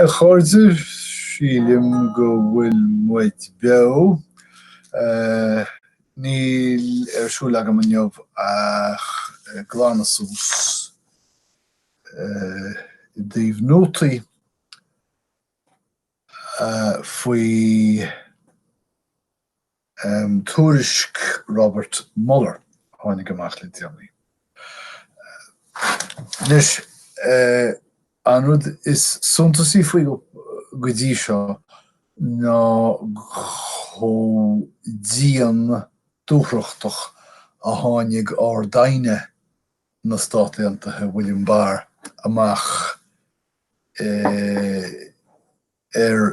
Chordir sílim go bhfuil muid beo níl siúl agam an jobh ach glána sús i dtaobh nótaí faoi tuairisc Robert Mueller tháinig amach le déanaí. Leis an rud is suntasaí faoi go dtí seo ná chomh díon dúthrachtach a tháinig ár daine na Stáit Aontaithe William Barr amach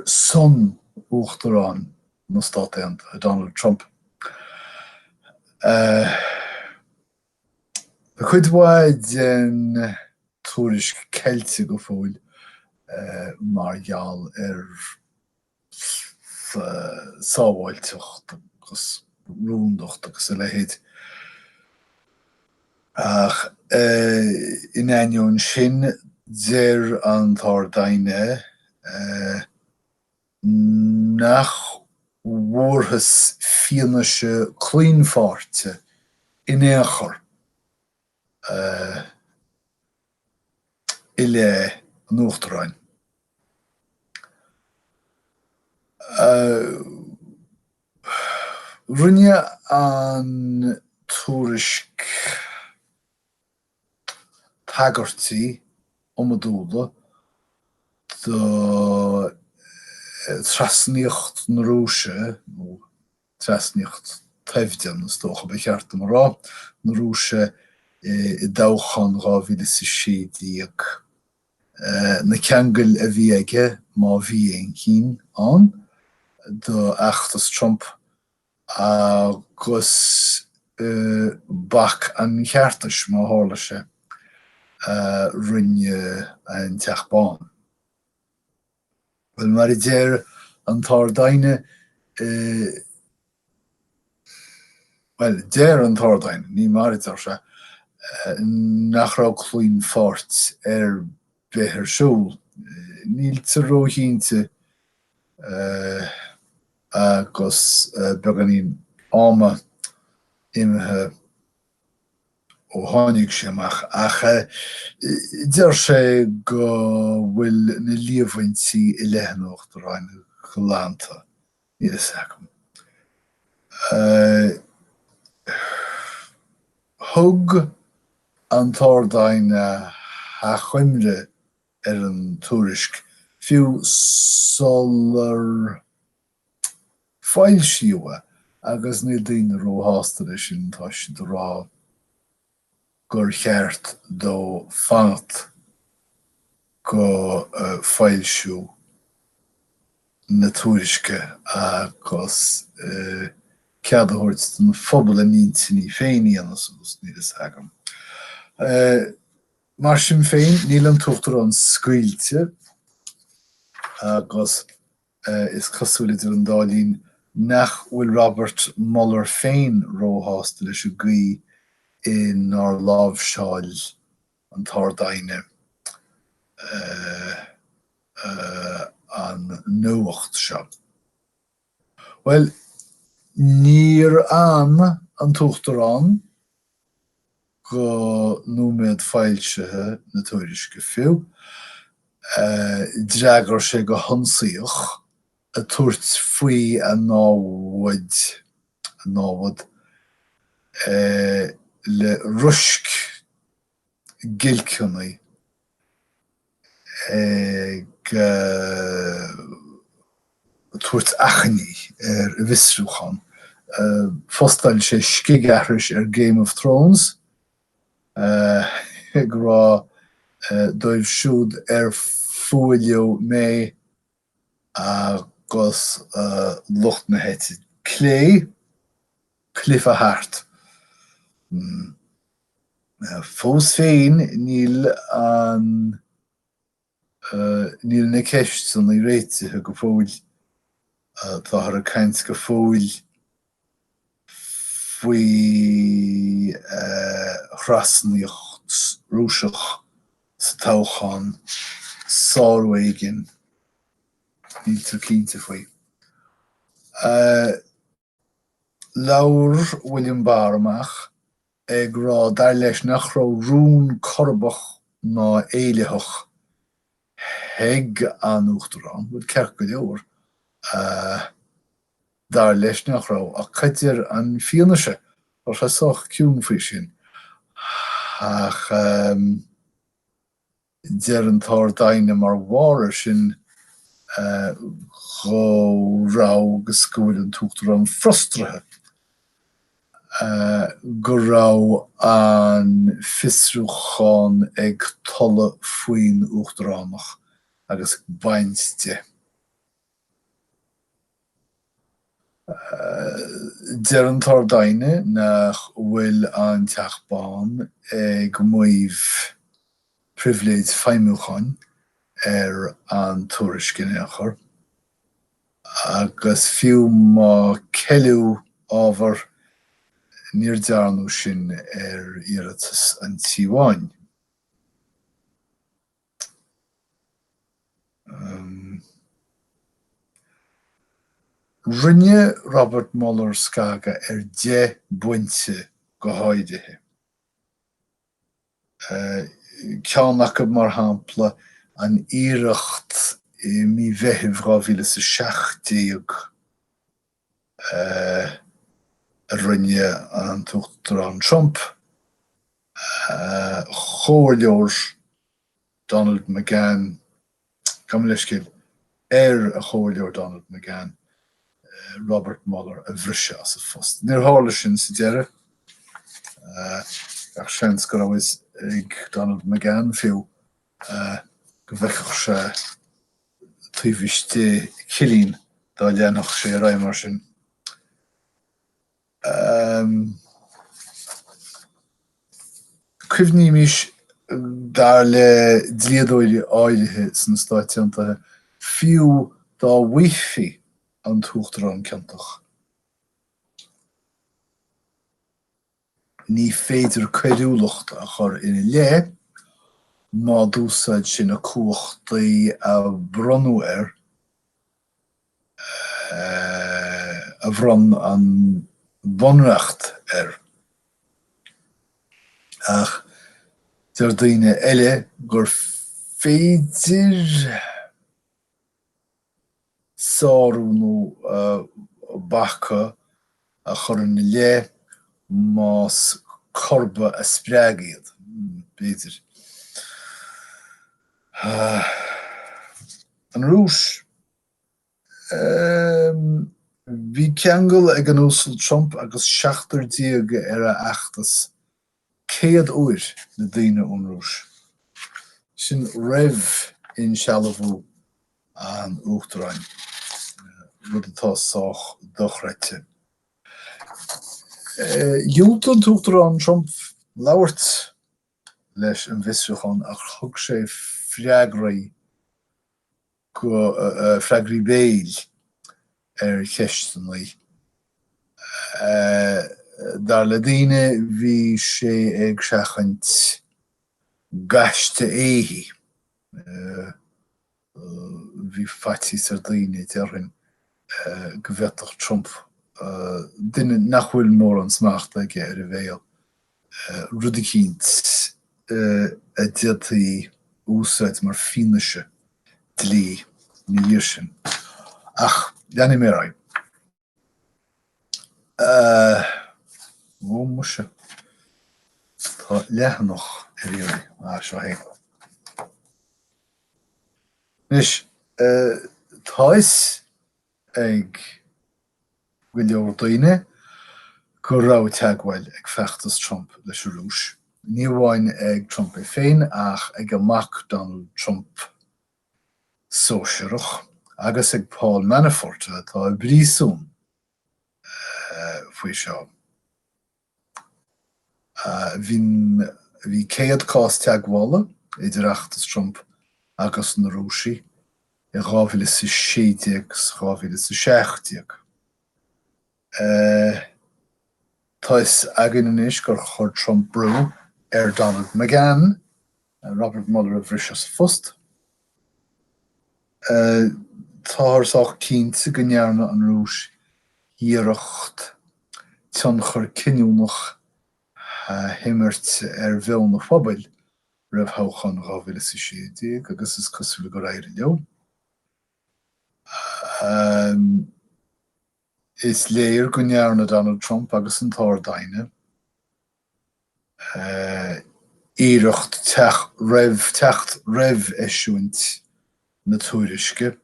son uachtarán na Stáit Aontaithe Donald Trump. Ba chuid mhaid den tuairisc Celtic go fóill mar gheall sábháilteacht agus rúndacht agus a lehéad. Ach in ainneoin sin deir an tar daine nach mhórthas fianaise clínfáirte in éachar i le an uachtaráin. Rinne an tuairisc tagartaí iomadúla do trasnaíocht na Rúise nó trasnaíocht taimhdean is tócha ba cheart am rá na Rúise i dtoghan 2017 na ceangail a bhí aige má bhí éon cinn ann do achtas Trump agus bach an cheartas má tharla sé rinne an teachbán. Well, mar I déir an tar daine déir an tar daine, ní mar tar se nach rá clúin fort bheithir siúl. Níl róithínte agus beganín áma imethe ó tháinig sé amach ach deir sé go bhfuil na líomhaintí i leithin uachtaráin go láinte níl is agam. Thug an tar daine a chuimre an tuairisc fiú solar fáilsíoga agus níl daoine róthásta leis sin tá si do rá gur cheart do fangat go fáilsiú na tuairisce agus cead a thabhairt den phobal a níl féin anas níl is agam. Mar sin féin níl an tuachtarán scaoilte agus is cosúil idir an dálín nach bhfuil Robert Mueller féin róthásta leis a gcuí in our lámhseáil an tar daine an nuacht seo. Well, níor an tuachtarán go nóiméad fáilsethe na tuairisce fiú. Dreagar sé go honsaíoch a tuairt faoi a námhad le ruisc gilciúnaí tuairt achanaí a bhisrúchan. Fostáil sé scigaithris Game of Thrones go rá dóibh siúd fuailliú mé agus lucht na héite clé Cliff a Hart. Fós féin níl na ceist san na réitithe go fóill tá ar a caint go fóill faoi thrasnaíocht rúiseach sa toghchan sáilvéigin ní cínta faoi. Leabhar William Barr amach ag rá dar leis nach raibh rún corbach ná éilithach heag an Uachtarán, bud ceart go leor, dar leis nach raibh ach chuidir an fianaise ar chasáach ciúin faoi sin. Ach deir an tar daine mar mhara sin go raibh go scoil an Uachtarán frustrathe go raibh an fiosrúcháin ag tolle faoin Uachtaránach agus bainste. Deir an tar daine nach bhfuil an teachbán ag maíomh privilégid feidhmiúcháin an tuairiscineachar agus fiú má ceiliú ábhar níor dearnú sin iarratas an tíomháin. Rinne Robert Mueller scaga 10 buinte go háidithe. Ceannach go mar hampla an iirecht mí bheitheh 2016 rinne an Uachtarán Trump. Chomhair leor Donald McGahn, cum leis céil, a chomhair leor Donald McGahn, Robert Mueller a bhrise as a phost. Níor tharla sin sa deireadh, ach seans go raibh ag Donald McGahn fiú go bhfeiceadh sé tuaimhiste cilín dá léanach sé raibh mar sin. Cuimhníimid dar le dlíadóide áirithe san Stáit Aontaithe fiú dá mhaoifií an Uachtarán ceantach. Ní féidir coiriúlacht a chur ina lé má dúsáid sin a cuachtaí a bhronú a bhronn an bunreacht Ach deir daoine eile gur féidir sáú nó bacha a chur ina lé más corba a spreagiad. Béidir. An rúis bhí ceangail ag an uasal Trump agus 16 díoga a achtas 100 uair na daoine ón rúis. Sin raibh in sealamh an Uachtaráin rud atá sách dochreite. Dúilt an Uachtarán Trump labhairt leis an bhfiosrúcháin ach thug sé freagraí béil cheistanaí. Dar le daoine bhí sé ag seachant gaiste éithí. Bhí fatí ar daoine dearthain go bhfeadfadh Trump duine nach bhfuil mór an smacht le ar a bhéal. Rudí cínt a dialtaí úsáid mar fianaise dlí ní bhír sin. Ach, leanna mé raibh. Ó muise. Tá leathanach ar iarraidh seo héin. Nis, táis ag go leor daoine go raibh teagmhail ag feachtas Trump leis a rúis. Ní bhhain ag Trump é féin ach ag amach Donald Trump sóisireach agus ag Paul Manafort atá i brísún faoi seo. Bhí 100 cás teagmhála idir achtas Trump agus na Rúsí i 2017 2016. Táis agan inis gur chur Trump brú Donald McGahn, Robert Mueller a bhris as fust. táharsach cínte go ndearna an rúis iirecht tion chur cinúnach himmert bheann na phobail raibh thóchan dhá mhíle sa séideag agus is cosúla go raibh leo. Is léir go ndearna Donald Trump agus an tár daine iirecht techt raibh eisiúint na tuairisce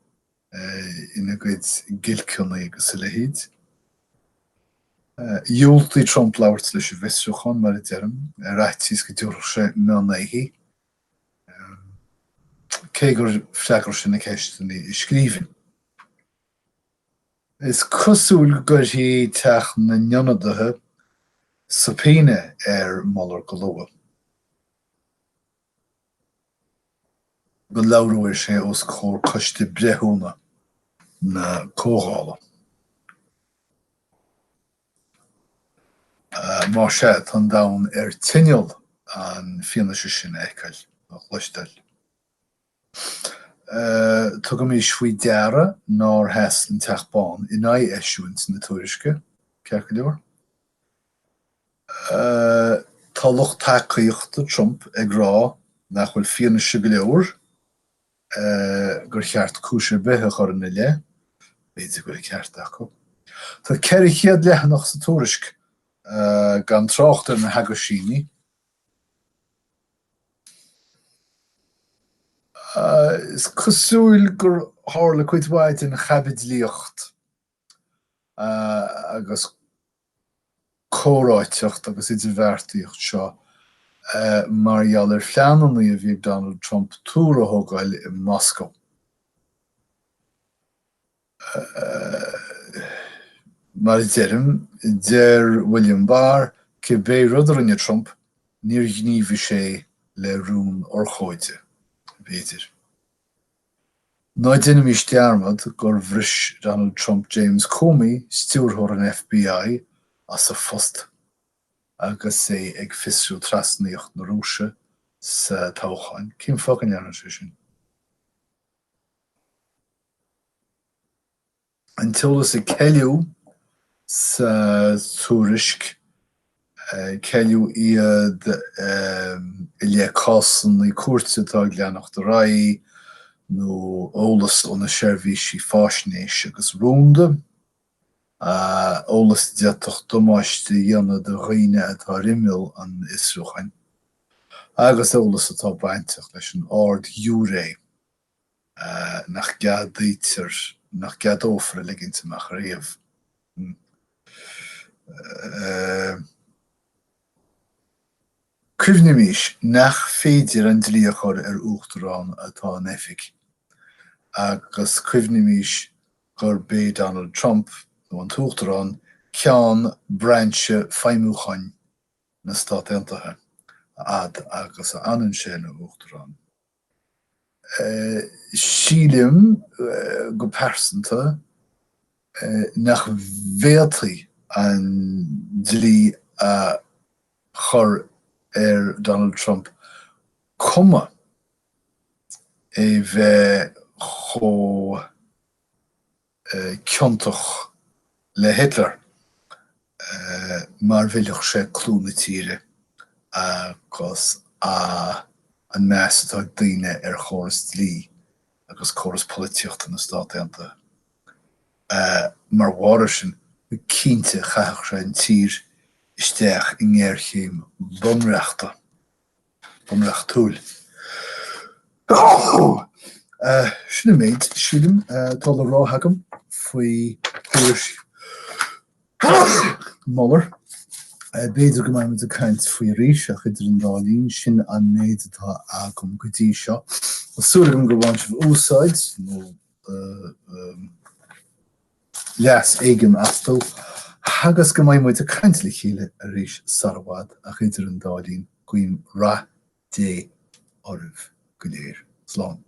ina gcuid gilceanna agus a leithéid. Dheoltaí Trump labhairt leis a bheitreachán mar a dearm, reithtíos go dúradh sé meánaithe. Cé gur freagar sin na ceisteanna i scríbhinn. Is cosúil gur hí teach na nionadaithe subpoena Mueller go leor. Go leabhróir sé os chóir coiste brethúna na cógála. Mar sé tá domhan tinneal an fianaise sin écail nach chluisteil. Tá go mbeidh faoi deara nár heas an teachbán in aghaidh eisiúint na tuairisce, ceart go leor. Tá lucht tacaíochta Trump ag rá nach bhfuil fianaise go leor gur cheart cúise bethe chur na le, b'éidir gur ceart acu. Tá ceithre chéad leathanach sa tuairisc gan tráchtar na Hagosíní. Is cosúil gur tharla cuid mhaid in chabidlíocht agus córáiteocht agus idirmheartaíocht seo mar gheall fleananaí a bhíodh Donald Trump túra thógáil in Moscow. Mar dearm, deir William Barr cibé rudairne Trump níor gníomhadh sé le rún orchóide. B'éidir. Ná duine mí stearmad gur bhris Donald Trump James Comey stúrthóir an FBI as a phost agus é ag fiosrú trasnaíocht na Rúise sa tócháin. Cén fágan dearna sé sin. An teolas i ceiliú sa tuairisc ceiliú iad i le cásan í cuairte atá gleannacht do raí nó ólas ó na seirbhísí faisnéis agus rónda. Ólas deatocht domáiste dhéanana do dhaoine atá riimiil an Isreachain. Agus ólas atá bainteach leis an ard dhiúré nach geadítear nach geadófra liginte meach réamh. Cuimhnímis nach féidir an dlíochar uachtarán atá an Eifig. Agus cuimhnímis gur bé Donald Trump nó an tuachtarán ceann branche feidhmiúchain na Stát Aontaithe agus anan sé na uachtarán. Sílim go persanta nach bhéaltaí an dlí a chur Donald Trump cuma é bheith cho ciontach le Hitler mar bhfuilteach sé clúna tíre agus an meas atá daoine chóras dlí agus chóras políteachta na Stát Aontaithe. Mar mhádar sin cínte chaithfeadh sé an tír isteach i nGaorchéim bunreachta, bunreachtúil. Sinna méid, sílim, tá le rá hagam faoi thuairis Mueller. Beidir go maith a caint faoi arís ach idir an dálín sin an méid atá agam go dtí seo. Súlagam go bhain sibh úsáid nó leas éigim astó, hagas go maith muid a caint le chéile arís sarabhad ach idir an dálín guím rá dé ormh go léir. Slán.